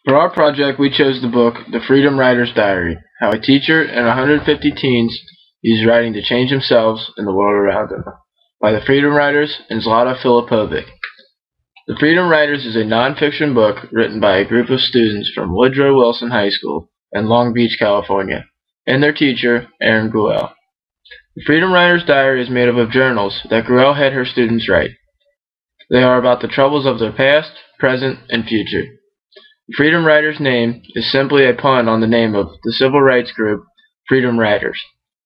For our project, we chose the book, The Freedom Writer's Diary, How a Teacher and 150 Teens Use Writing to Change Themselves and the World Around Them, by the Freedom Writers and Zlata Filipovic. The Freedom Writers is a non-fiction book written by a group of students from Woodrow Wilson High School in Long Beach, California, and their teacher, Erin Gruelle. The Freedom Writer's Diary is made up of journals that Gruelle had her students write. They are about the troubles of their past, present, and future. The Freedom Writers' name is simply a pun on the name of the civil rights group Freedom Writers.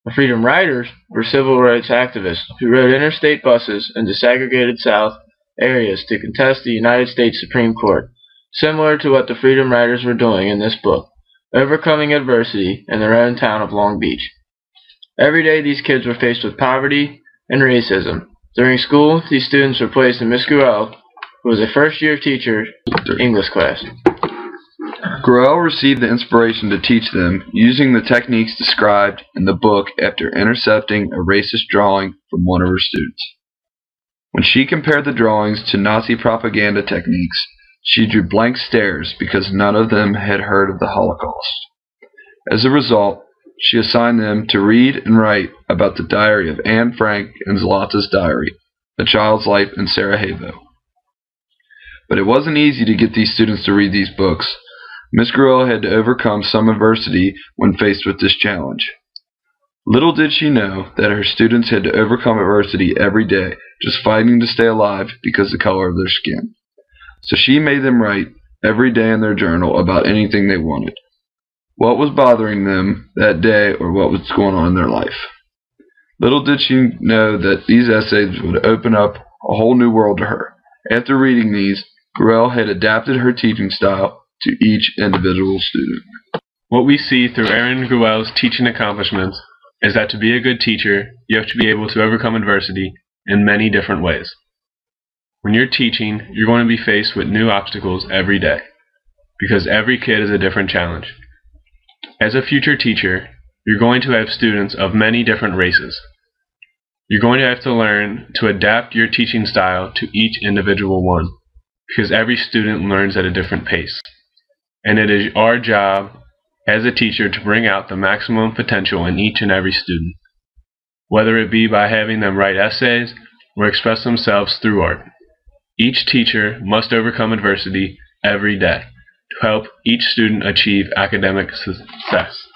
The Freedom Writers were civil rights activists who rode interstate buses into segregated South areas to contest the United States Supreme Court, similar to what the Freedom Writers were doing in this book, overcoming adversity in their own town of Long Beach. Every day these kids were faced with poverty and racism. During school, these students were placed in Miss Gruelle, who was a first-year teacher, English class. Gruelle received the inspiration to teach them using the techniques described in the book after intercepting a racist drawing from one of her students. When she compared the drawings to Nazi propaganda techniques, she drew blank stares because none of them had heard of the Holocaust. As a result, she assigned them to read and write about the diary of Anne Frank and Zlata's diary, A Child's Life in Sarajevo. But it wasn't easy to get these students to read these books. Miss Gruelle had to overcome some adversity when faced with this challenge. Little did she know that her students had to overcome adversity every day, just fighting to stay alive because of the color of their skin. So she made them write every day in their journal about anything they wanted, what was bothering them that day or what was going on in their life. Little did she know that these essays would open up a whole new world to her. After reading these, Gruelle had adapted her teaching style to each individual student. What we see through Erin Gruelle's teaching accomplishments is that to be a good teacher, you have to be able to overcome adversity in many different ways. When you're teaching, you're going to be faced with new obstacles every day, because every kid is a different challenge. As a future teacher, you're going to have students of many different races. You're going to have to learn to adapt your teaching style to each individual one, because every student learns at a different pace. And it is our job as a teacher to bring out the maximum potential in each and every student, whether it be by having them write essays or express themselves through art. Each teacher must overcome adversity every day to help each student achieve academic success.